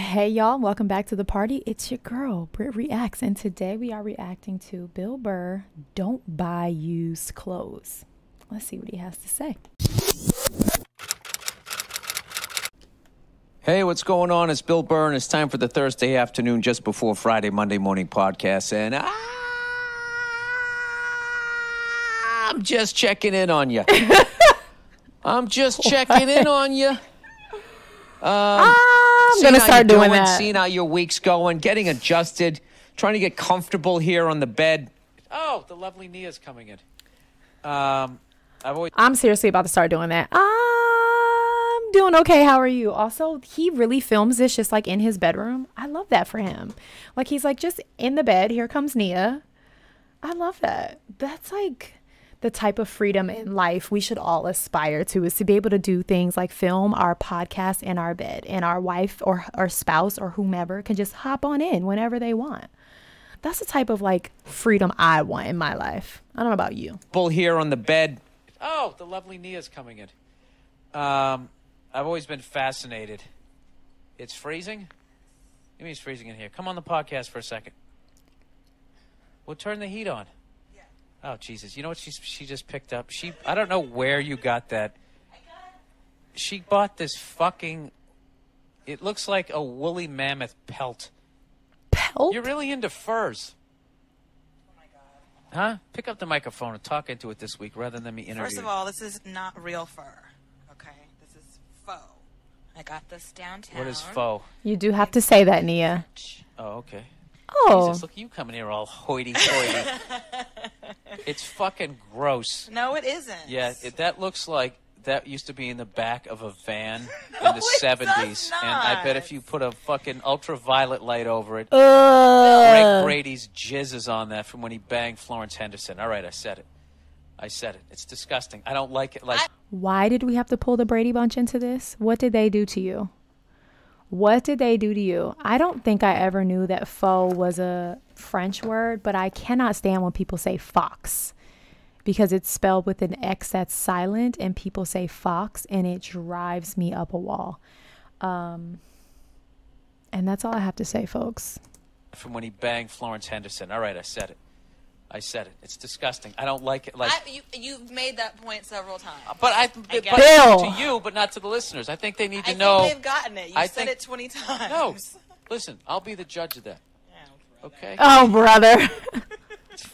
Hey y'all, welcome back to the party. It's your girl, BrittReacts, and today we are reacting to Bill Burr, Don't Buy Used Clothes. Let's see what he has to say. Hey, what's going on? It's Bill Burr, and it's time for the Thursday afternoon just before Friday, Monday morning podcast, and I'm just checking in on you. I'm just checking in on you. I'm going to start doing that. Seeing how your week's going, getting adjusted, trying to get comfortable here on the bed. Oh, the lovely Nia's coming in. I'm seriously about to start doing that. I'm doing okay. How are you? Also, he really films this just like in his bedroom. I love that for him. Like he's like just in the bed. Here comes Nia. I love that. That's like the type of freedom in life we should all aspire to, is to be able to do things like film our podcast in our bed, and our wife or our spouse or whomever can just hop on in whenever they want. That's the type of like freedom I want in my life. I don't know about you. Bull here on the bed. Oh, the lovely Nia's coming in. I've always been fascinated. It's freezing? You mean it's freezing in here? Come on the podcast for a second. We'll turn the heat on. Oh, Jesus. You know what she just picked up? I don't know where you got that. She bought this fucking... It looks like a woolly mammoth pelt. Pelt? You're really into furs. Oh, my God. Huh? Pick up the microphone and talk into it this week rather than me interview. First of all, this is not real fur, okay? This is faux. I got this downtown. What is faux? You do have to say that, Nia. Oh, okay. Oh. Jesus, look, you coming here all hoity-toity. It's fucking gross. No, it isn't. Yeah, that looks like that used to be in the back of a van No, in the it 70s. does And I bet if you put a fucking ultraviolet light over it, Rick Brady's jizz is on that from when he banged Florence Henderson. All right, I said it. It's disgusting. I don't like it. Why did we have to pull the Brady Bunch into this? What did they do to you? What did they do to you? I don't think I ever knew that faux was a French word, but I cannot stand when people say fox, because it's spelled with an X that's silent, and people say fox, and it drives me up a wall. And that's all I have to say, folks. From when he banged Florence Henderson. All right, I said it. It's disgusting. I don't like it. You've made that point several times. Bill. To you, but not to the listeners. I think they need to I know. think they've gotten it. You said it 20 times. No, listen. I'll be the judge of that. Yeah, Okay. Oh, brother.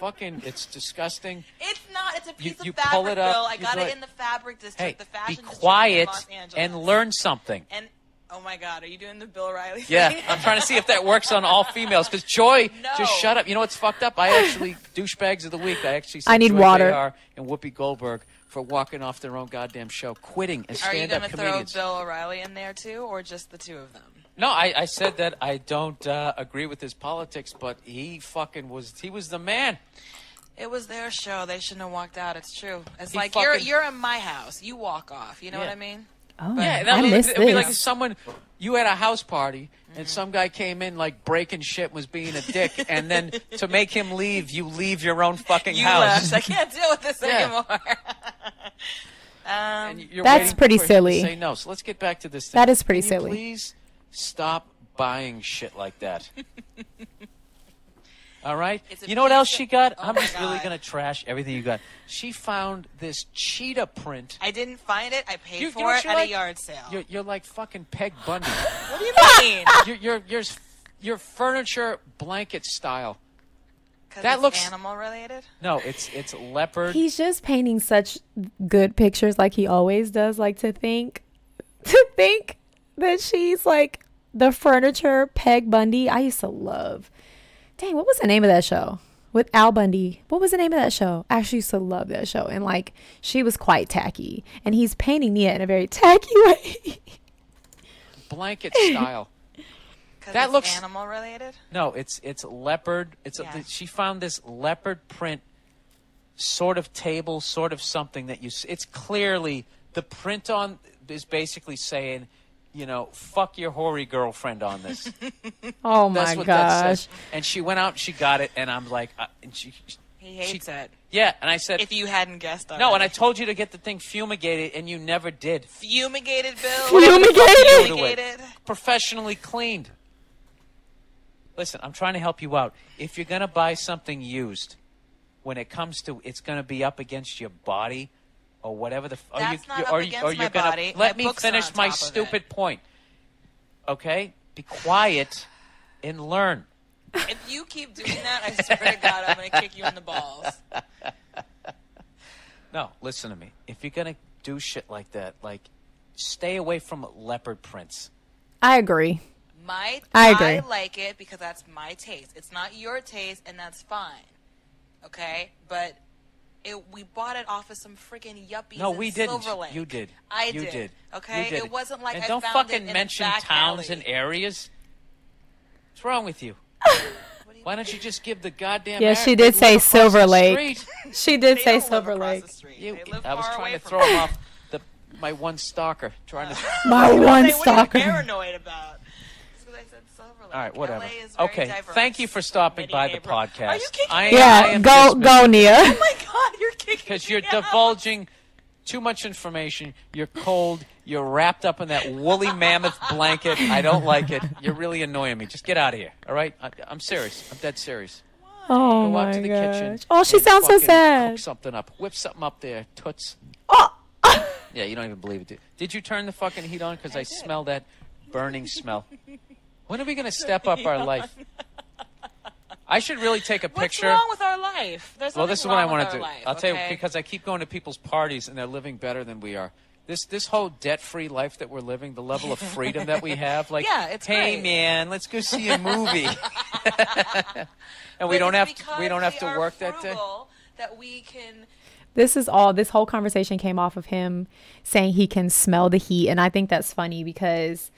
It's disgusting. It's not. It's a piece You of fabric, pull it up, Bill. I you got do it it. in the fabric district, Hey, the fashion be district quiet in Los Angeles. and learn something. And oh my God, are you doing the Bill O'Reilly thing? Yeah, I'm trying to see if that works on all females. Because Joy, just shut up. You know what's fucked up? I actually, douchebags of the week, I actually said I need Joy water. Behar and Whoopi Goldberg for walking off their own goddamn show, quitting as Are you stand-up going to throw comedians. Bill O'Reilly in there too, or just the two of them? No, I said that I don't agree with his politics, but he was the man. It was their show. They shouldn't have walked out. It's true. It's He like fucking- you're in my house. You walk off. You know what Yeah. I mean? Oh, Yeah, I missed it'd be like if this. you had a house party and some guy came in like breaking shit and was being a dick, and then to make him leave, you leave your own fucking You house. left. I can't deal with this Yeah. anymore. And you're That's waiting pretty for him to silly. Say no. So let's get back to this thing. That is pretty Can you silly. Please stop buying shit like that. All right. It's a You know what piece else of- she got? Oh I'm my just really God. gonna trash everything you got. She found this cheetah print. I didn't find it. I paid You know for what it you're at like? a yard sale. You're like fucking Peg Bundy. What do you mean? You're furniture blanket style. 'Cause That it's looks- animal related. No, it's leopard. He's just painting such good pictures like he always does. Like to think that she's like the furniture Peg Bundy. I used to love. Dang, what was the name of that show? With Al Bundy. What was the name of that show? I actually used to love that show. And like she was quite tacky. And he's painting Nia in a very tacky way. Blanket style. That It's looks- animal related. No, it's leopard. Yeah. She found this leopard print sort of table, sort of something that it's clearly the print on is basically saying, you know, fuck your hoary girlfriend on this. Oh That's my what that gosh. says. And she went out and she got it, and I'm like, and He hates it. yeah, and I said, If you hadn't guessed already. no, and I told you to get the thing fumigated, and you never did. Fumigated, Bill. Fumigated? Fumigated? Fumigated. Professionally cleaned. Listen, I'm trying to help you out. If you're going to buy something used, when it comes to it's going to be up against your body or whatever the That's not up against my body. Let My me books are finish on my top of stupid it. point. Okay? Be quiet and learn. If you keep doing that, I swear to God, I'm going to kick you in the balls. No, listen to me. If you're going to do shit like that, like, stay away from leopard prints. I agree. I agree. like it because that's my taste. It's not your taste, and that's fine. Okay? But we bought it off of some freaking yuppies No, in we didn't. Silver Lake. You did. I You did. did. Okay? You did. It wasn't like and I don't found fucking it in mention a back towns alley. and areas. What's wrong with you? Why don't you just give the goddamn? Yeah, area- she they did live say across Silver the Lake. street. She did They say don't live Silver across Lake. the street. You- They live I was far trying away to from throw me. him off my one stalker. Trying to. My What one are you stalker. paranoid about? It's because I said Silver Lake. All right, whatever. LA is very Okay, diverse. thank you for stopping Many by the neighborhoods. podcast. Are you kicking I me Yeah, am go, dismissing Nia. Oh my God, you're kicking because me you're out. divulging too much information. You're cold. You're wrapped up in that woolly mammoth blanket. I don't like it. You're really annoying me. Just get out of here. All right? I'm serious. I'm dead serious. Oh Go out my to the kitchen. gosh. Oh, she and sounds so fucking sad. Cook something up. Whip something up there, toots. Oh. Yeah, you don't even believe it. Did you turn the fucking heat on? Because I smell that burning smell. When are we going to step up our life? I should really take a What's picture. wrong with our life? There's Well, nothing this is what I wrong with want to our do. life, I'll tell you, okay? because I keep going to people's parties and they're living better than we are. This whole debt-free life that we're living, the level of freedom that we have, like, Yeah, it's hey great. man, let's go see a movie, and we But don't it's have to because we work are that day. frugal that we can. This whole conversation came off of him saying he can smell the heat. And I think that's funny because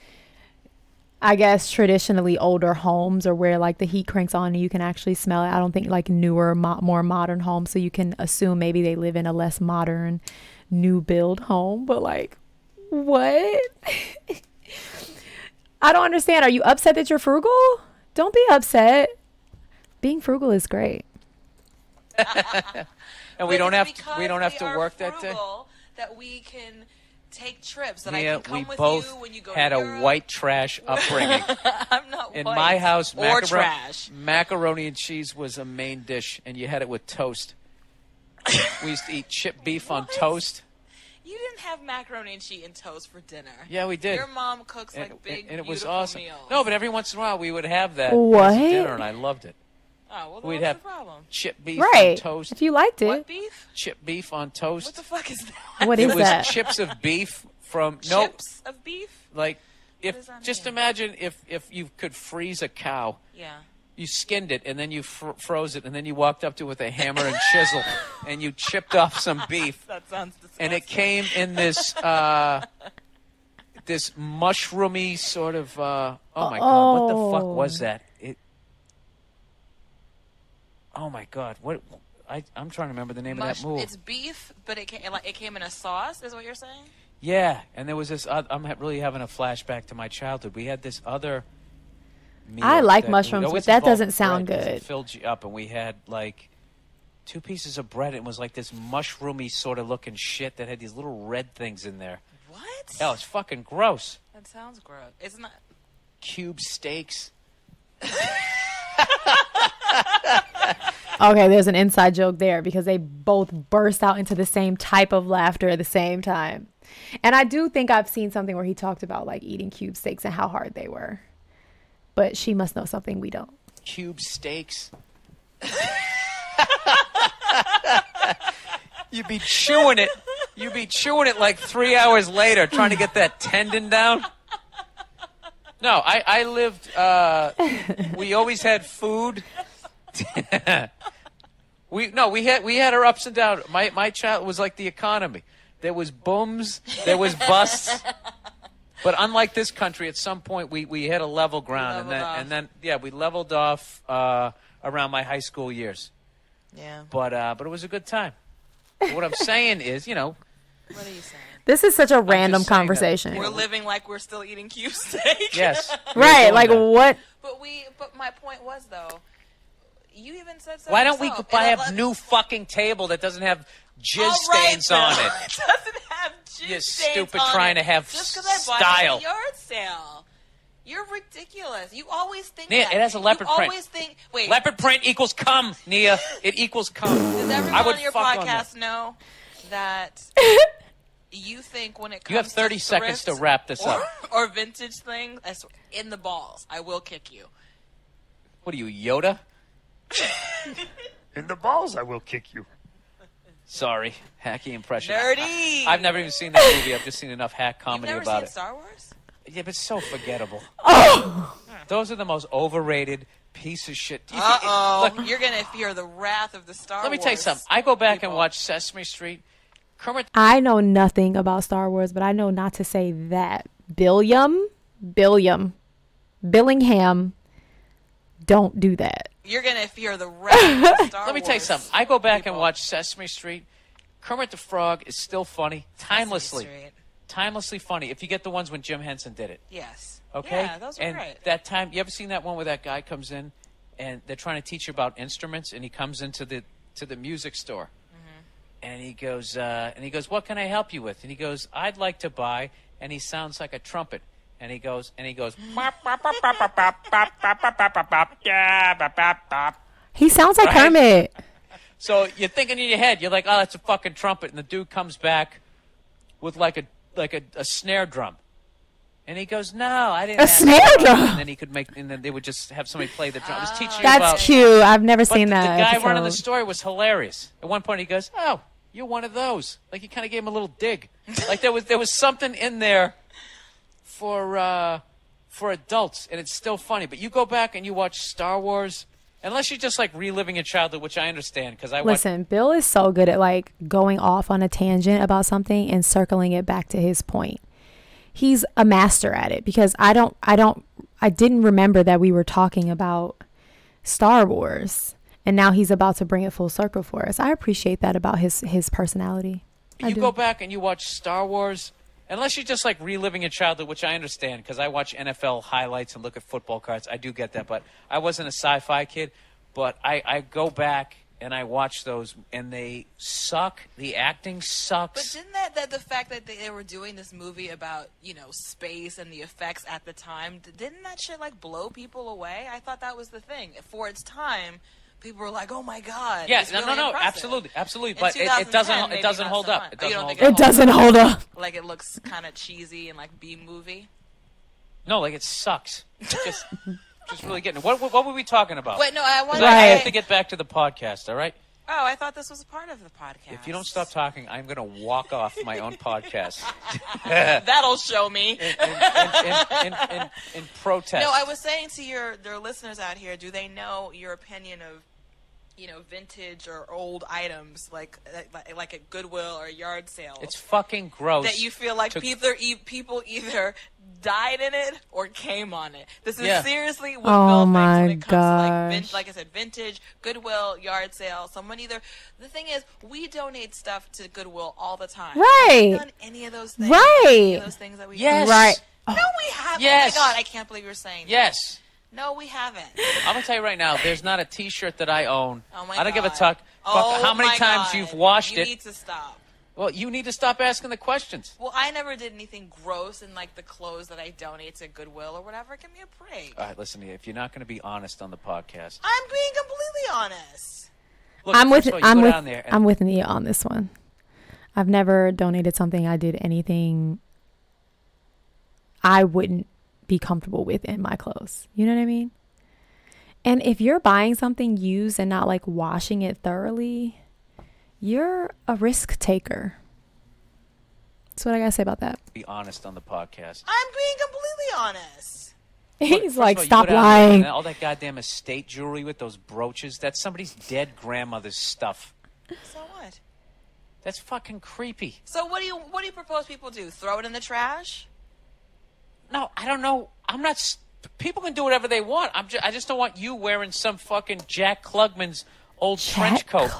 I guess traditionally older homes are where like the heat cranks on and you can actually smell it. I don't think like newer, more modern homes. So you can assume maybe they live in a less modern, new build home. But like, what? I don't understand. Are you upset that you're frugal? Don't be upset. Being frugal is great. And we But don't it's have to because work we are that day. frugal that we can take trips. That I Yeah, can come we with both you when you go had to a Europe. white trash upbringing. I'm not In white. my house, or trash. macaroni and cheese was a main dish, and you had it with toast. We used to eat chipped beef on What? toast. You didn't have macaroni and cheese and toast for dinner. Yeah, we did. Your mom cooks And, like big, and it was beautiful awesome. meals. No, but every once in a while we would have that What? as a dinner, and I loved it. Oh, well, then We'd what's have the problem? chipped beef on Right. toast. If you liked What it. beef? Chipped beef on What toast. the fuck is that? What It is was that? chips of beef from no, Chips of beef? like if does that just mean? imagine if you could freeze a cow. Yeah. You skinned it, and then you froze it, and then you walked up to it with a hammer and chisel, and you chipped off some beef, That sounds disgusting. and it came in this this mushroomy sort of. Oh my god! What the fuck was that? Oh my god! What? I'm trying to remember the name of that move. It's beef, but it came in a sauce, is what you're saying? Yeah, and there was this. I'm really having a flashback to my childhood. We had this other meal I like that mushrooms, always but that involved doesn't sound bread 'cause good. It filled you up, and we had like 2 pieces of bread. It was like this mushroomy sort of looking shit that had these little red things in there. What? Hell, it's fucking gross. That sounds gross. It's not. Cube steaks. Okay, there's an inside joke there because they both burst out into the same type of laughter at the same time. And I do think I've seen something where he talked about like eating cube steaks and how hard they were. But she must know something we don't. Cube steaks. You'd be chewing it. You'd be chewing it like 3 hours later, trying to get that tendon down. No, I lived. We always had food. we had our ups and downs. My child was like the economy. There was booms, there was busts. But unlike this country, at some point we hit a level ground, and then we leveled off around my high school years. Yeah. But it was a good time. But what I'm saying is, What are you saying? This is such a random just saying that conversation. We're living like we're still eating cube steak. yes, Right, doing like that. what? But my point was though, you even said so. Why don't we yourself. buy And a new fucking table that doesn't have jizz All right, stains on Bill. it? It doesn't have jizz You're stains stupid on trying it. to have just because I bought it style. at a yard sale. You're ridiculous. You always think Nia, that. it has a leopard you print. always think. Wait. Leopard print equals cum, Nia. It equals cum. Does everyone on your podcast know that you think when it comes to You have 30 seconds to wrap this up. Or vintage things, in the balls, I will kick you. What are you, Yoda? In the balls, I will kick you. Sorry, hacky impression. Nerdy. I've never even seen that movie. I've just seen enough hack comedy You've never about seen it. Star Wars? Yeah, but it's so forgettable. Oh, Those are the most overrated piece of shit. Uh-oh. You're going to fear the wrath of the Star Wars. Let me tell you something. I go back and watch Sesame Street. Kermit. I know nothing about Star Wars, but I know not to say that. Billiam, Billingham, don't do that. You're going to fear the wrath of Star Wars. Let me tell you something. I go back and watch Sesame Street. Kermit the Frog is still funny, timelessly funny. If you get the ones when Jim Henson did it. Yes. Okay? Yeah, those were and great. that time, you ever seen that one where that guy comes in and they're trying to teach you about instruments, and he comes into the music store. And he goes, what can I help you with? And he goes, I'd like to buy, and he sounds like a trumpet. And he goes, He sounds like Kermit. So you're thinking in your head, you're like, oh, that's a fucking trumpet. And the dude comes back with like a snare drum. And he goes, no, I didn't. A snare drum. And then he could and then they would just have somebody play the drum. It was teaching you That's about, cute. I've never but seen the that. guy episode. running the story was hilarious. At one point he goes, oh, you're one of those. Like he kind of gave him a little dig. Like there was something in there for adults, and it's still funny. But you go back and you watch Star Wars, unless you're just like reliving your childhood, which I understand because Listen, Bill is so good at like going off on a tangent about something and circling it back to his point. He's a master at it because I didn't remember that we were talking about Star Wars, and now he's about to bring it full circle for us. I appreciate that about his personality. You go back and you watch Star Wars, unless you're just like reliving your childhood, which I understand because I watch NFL highlights and look at football cards. I do get that, but I wasn't a sci-fi kid. But I go back and I watch those, and they suck. The acting sucks. But didn't the fact that they were doing this movie about, space and the effects at the time, didn't that shit like blow people away? I thought that was the thing. For its time, people were like, "Oh my god!" Yeah, it's really no, impressive. absolutely. In But it 2010, maybe doesn't not hold so up. much. It Oh, you doesn't don't hold think up. It doesn't hold up. Like it looks kind of cheesy and like B movie. No, like it sucks. Just really getting it. What were we talking about? Wait, no, I 'Cause wanted. I have Right. to get back to the podcast. All right. Oh, I thought this was a part of the podcast. If you don't stop talking, I'm going to walk off my own podcast that'll show me. in protest. No, I was saying to their listeners out here, do they know your opinion of, vintage or old items like at Goodwill or yard sales? It's fucking gross. That you feel like people either died in it or came on it. This is seriously what Oh Bill my thinks when it comes to gosh. like I said, vintage, Goodwill, yard sale. Someone the thing is, we donate stuff to Goodwill all the time. Right. Have you done any of those things? Right. Any of those things that we Yes. do? Right. No, we haven't. Yes. Oh my god, I can't believe you're saying that. Yes. No, we haven't. I'm gonna tell you right now. There's not a T-shirt that I own. Oh my I don't give a God. tuck. Oh Fuck how many my times God. you've washed You it. need to stop. Well, you need to stop asking the questions. Well, I never did anything gross in like the clothes that I donate to Goodwill or whatever. Give me a break. All right, listen to you. If you're not going to be honest on the podcast, I'm being completely honest. look, I'm with first of all, you go down there and- I'm with Nia on this one. I've never donated something I did anything I wouldn't be comfortable with in my clothes. You know what I mean? And if you're buying something used and not like washing it thoroughly, you're a risk taker. That's what I gotta say about that. be honest on the podcast. I'm being completely honest. Look, He's first like, of all, you stop go down there lying. and all that goddamn estate jewelry with those brooches. That's somebody's dead grandmother's stuff. So what? That's fucking creepy. So what do you propose people do? Throw it in the trash? No, I don't know. I'm not. People can do whatever they want. I just don't want you wearing some fucking Jack Klugman's old trench coat.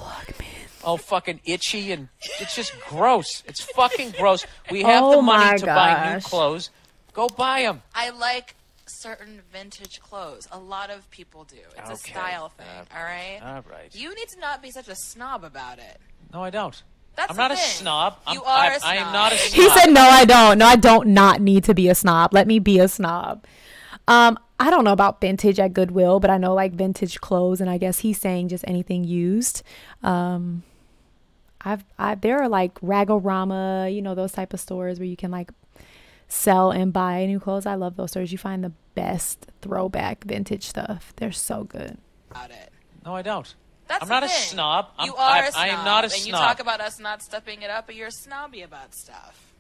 All fucking itchy, and it's just gross. It's fucking gross. We have the Oh my money to buy new gosh. clothes. Go buy them. I like certain vintage clothes. A lot of people do. It's a Okay. style thing, all right? All right. You need to not be such a snob about it. No, I don't. That's I'm the not a thing. snob. You are a I am snob. not a He snob. He said, no, I don't. No, I don't not need to be a snob. Let me be a snob. I don't know about vintage at Goodwill, but I know like vintage clothes, and I guess he's saying just anything used. There are like Ragorama, you know, those type of stores where you can like sell and buy new clothes. I love those stores. You find the best throwback vintage stuff. They're so good. About it. No, I don't. That's I'm the not a thing. snob. You are a snob. I am not a and snob. you talk about us not stepping it up, but you're snobby about stuff.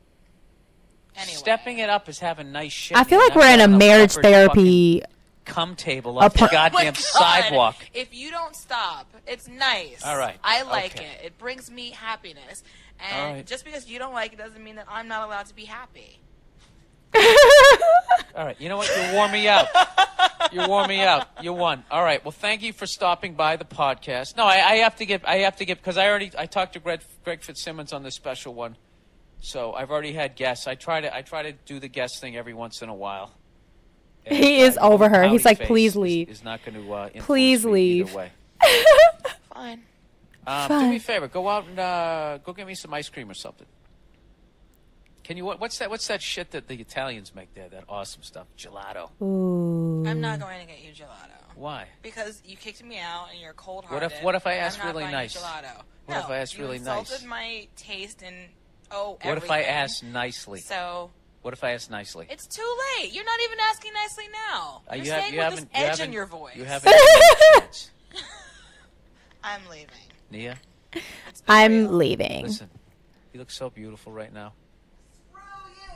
Anyway. Stepping it up is having nice shit. I feel like we're in a marriage therapy. Cum table up the goddamn Oh my God. sidewalk. If you don't stop, it's nice. All right. I like Okay. it. It brings me happiness. All And right. just because you don't like it doesn't mean that I'm not allowed to be happy. All right. You know what? You wore me out. You wore me out. You won. All right. Well, thank you for stopping by the podcast. No, I have to give because I talked to Greg Fitzsimmons on this special one, so I've already had guests. I try to do the guest thing every once in a while. And, He is over her. He's like, Face please leave. Is not going to Please leave. Either way. Fine. Do me a favor. Go out and go get me some ice cream or something. Can you? What's that shit that the Italians make there? That awesome stuff, gelato. Ooh. I'm not going to get you gelato. Why? Because you kicked me out and you're cold-hearted. What if I ask I'm not really buying you nice? Gelato. What if I ask really you nice? insulted my taste and What if I ask nicely? So What if I ask nicely? it's too late. You're not even asking nicely now. You're saying with this edge in your voice. You haven't had a chance. I'm leaving. Nia, It's been I'm real. leaving. listen. You look so beautiful right now.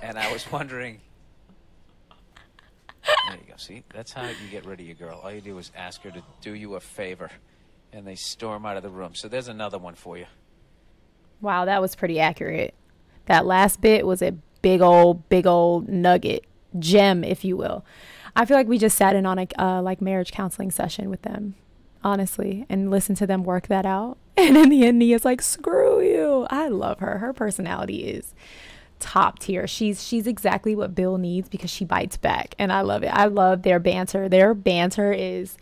And I was wondering. There you go. See, that's how you get rid of your girl. All you do is ask her to do you a favor, and they storm out of the room. So there's another one for you. Wow, that was pretty accurate. That last bit was a big old nugget, gem, if you will. I feel like we just sat in on a like marriage counseling session with them, honestly, and listened to them work that out. And in the end, Nia's like, screw you. I love her. Her personality is top tier. She's exactly what Bill needs because she bites back, and I love it. I love their banter. Their banter is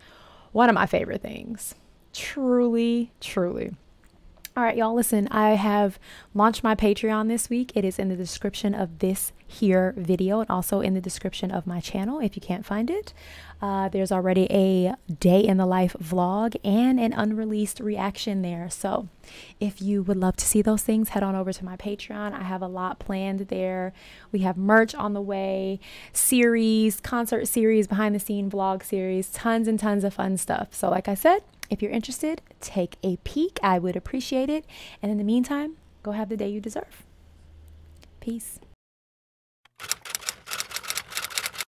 one of my favorite things. Truly. All right, y'all, listen, I have launched my Patreon this week. It is in the description of this here video and also in the description of my channel if you can't find it. There's already a day in the life vlog and an unreleased reaction there. So if you would love to see those things, head on over to my Patreon. I have a lot planned there. We have merch on the way, series, concert series, behind the scene vlog series, tons and tons of fun stuff. So like I said, if you're interested, take a peek. I would appreciate it. And in the meantime, go have the day you deserve. Peace.